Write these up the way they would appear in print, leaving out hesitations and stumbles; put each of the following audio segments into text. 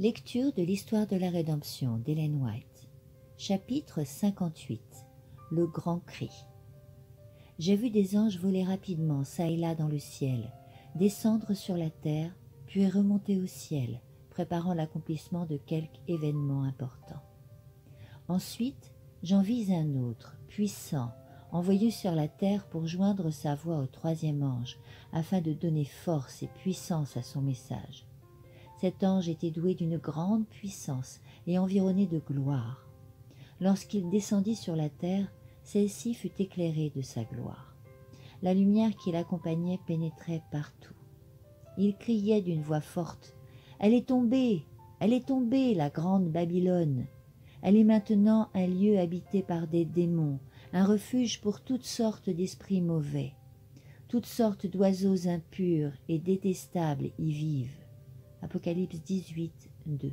Lecture de l'Histoire de la Rédemption d'Ellen White. Chapitre 58. Le grand cri. J'ai vu des anges voler rapidement çà et là dans le ciel, descendre sur la terre, puis remonter au ciel, préparant l'accomplissement de quelque événement important. Ensuite, j'en vis un autre, puissant, envoyé sur la terre pour joindre sa voix au troisième ange, afin de donner force et puissance à son message. Cet ange était doué d'une grande puissance et environné de gloire. Lorsqu'il descendit sur la terre, celle-ci fut éclairée de sa gloire. La lumière qui l'accompagnait pénétrait partout. Il criait d'une voix forte « Elle est tombée, la grande Babylone. Elle est maintenant un lieu habité par des démons, un refuge pour toutes sortes d'esprits mauvais. Toutes sortes d'oiseaux impurs et détestables y vivent. » Apocalypse 18, 2.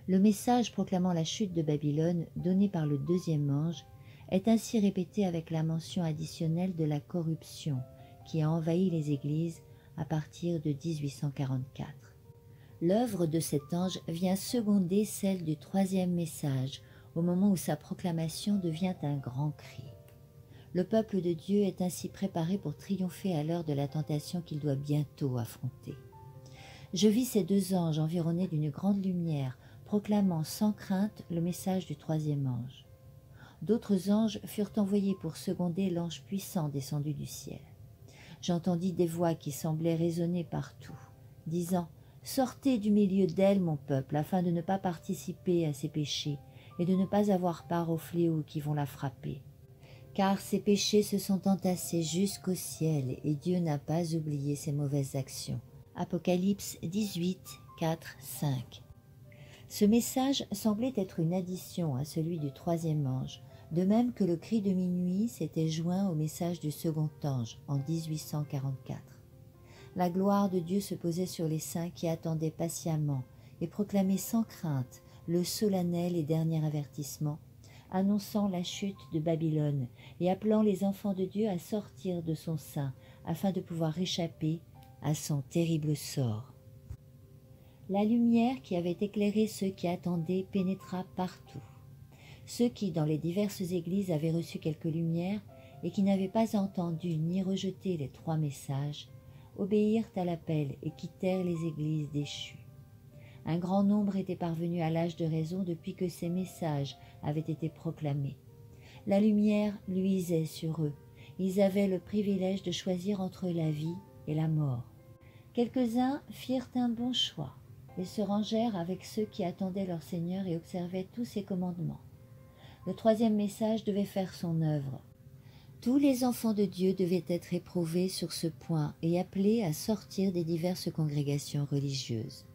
Le message proclamant la chute de Babylone, donné par le deuxième ange, est ainsi répété avec la mention additionnelle de la corruption qui a envahi les églises à partir de 1844. L'œuvre de cet ange vient seconder celle du troisième message au moment où sa proclamation devient un grand cri. Le peuple de Dieu est ainsi préparé pour triompher à l'heure de la tentation qu'il doit bientôt affronter. Je vis ces deux anges environnés d'une grande lumière, proclamant sans crainte le message du troisième ange. D'autres anges furent envoyés pour seconder l'ange puissant descendu du ciel. J'entendis des voix qui semblaient résonner partout, disant « Sortez du milieu d'elle, mon peuple, afin de ne pas participer à ses péchés et de ne pas avoir part aux fléaux qui vont la frapper. Car ses péchés se sont entassés jusqu'au ciel et Dieu n'a pas oublié ses mauvaises actions. » Apocalypse 18, 4, 5. Ce message semblait être une addition à celui du troisième ange, de même que le cri de minuit s'était joint au message du second ange en 1844. La gloire de Dieu se posait sur les saints qui attendaient patiemment et proclamaient sans crainte le solennel et dernier avertissement, annonçant la chute de Babylone et appelant les enfants de Dieu à sortir de son sein afin de pouvoir échapper à son terrible sort. La lumière qui avait éclairé ceux qui attendaient pénétra partout. Ceux qui, dans les diverses églises, avaient reçu quelque lumière et qui n'avaient pas entendu ni rejeté les trois messages, obéirent à l'appel et quittèrent les églises déchues. Un grand nombre était parvenu à l'âge de raison depuis que ces messages avaient été proclamés. La lumière luisait sur eux. Ils avaient le privilège de choisir entre la vie et la mort. Quelques-uns firent un bon choix et se rangèrent avec ceux qui attendaient leur Seigneur et observaient tous ses commandements. Le troisième message devait faire son œuvre. Tous les enfants de Dieu devaient être éprouvés sur ce point et appelés à sortir des diverses congrégations religieuses.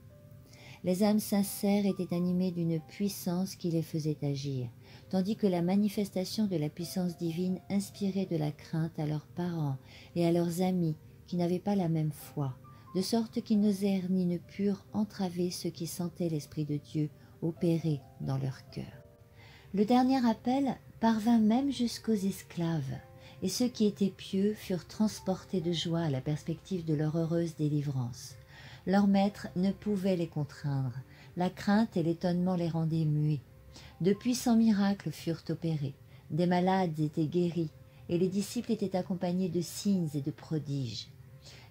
Les âmes sincères étaient animées d'une puissance qui les faisait agir, tandis que la manifestation de la puissance divine inspirait de la crainte à leurs parents et à leurs amis qui n'avaient pas la même foi, de sorte qu'ils n'osèrent ni ne purent entraver ceux qui sentaient l'Esprit de Dieu opérer dans leur cœur. Le dernier appel parvint même jusqu'aux esclaves, et ceux qui étaient pieux furent transportés de joie à la perspective de leur heureuse délivrance. Leurs maîtres ne pouvaient les contraindre, la crainte et l'étonnement les rendaient muets. De puissants miracles furent opérés, des malades étaient guéris, et les disciples étaient accompagnés de signes et de prodiges.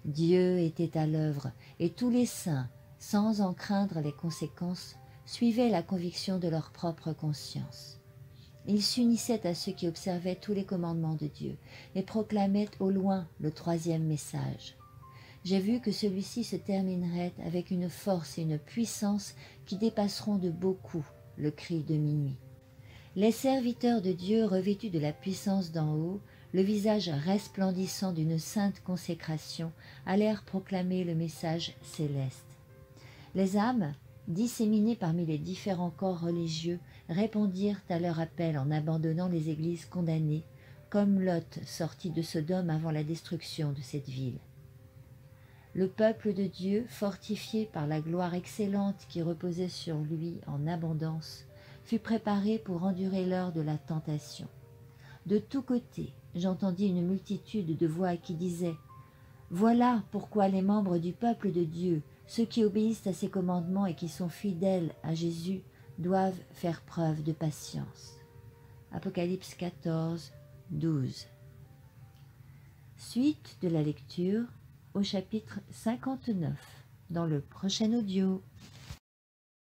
Dieu était à l'œuvre, et tous les saints, sans en craindre les conséquences, suivaient la conviction de leur propre conscience. Ils s'unissaient à ceux qui observaient tous les commandements de Dieu et proclamaient au loin le troisième message. J'ai vu que celui-ci se terminerait avec une force et une puissance qui dépasseront de beaucoup le cri de minuit. Les serviteurs de Dieu revêtus de la puissance d'en haut, le visage resplendissant d'une sainte consécration, allèrent proclamer le message céleste. Les âmes, disséminées parmi les différents corps religieux, répondirent à leur appel en abandonnant les églises condamnées, comme Lot sortit de Sodome avant la destruction de cette ville. Le peuple de Dieu, fortifié par la gloire excellente qui reposait sur lui en abondance, fut préparé pour endurer l'heure de la tentation. De tous côtés, j'entendis une multitude de voix qui disaient « Voilà pourquoi les membres du peuple de Dieu, Ceux qui obéissent à ses commandements et qui sont fidèles à Jésus doivent faire preuve de patience. Apocalypse 14, 12. Suite de la lecture au chapitre 59 dans le prochain audio.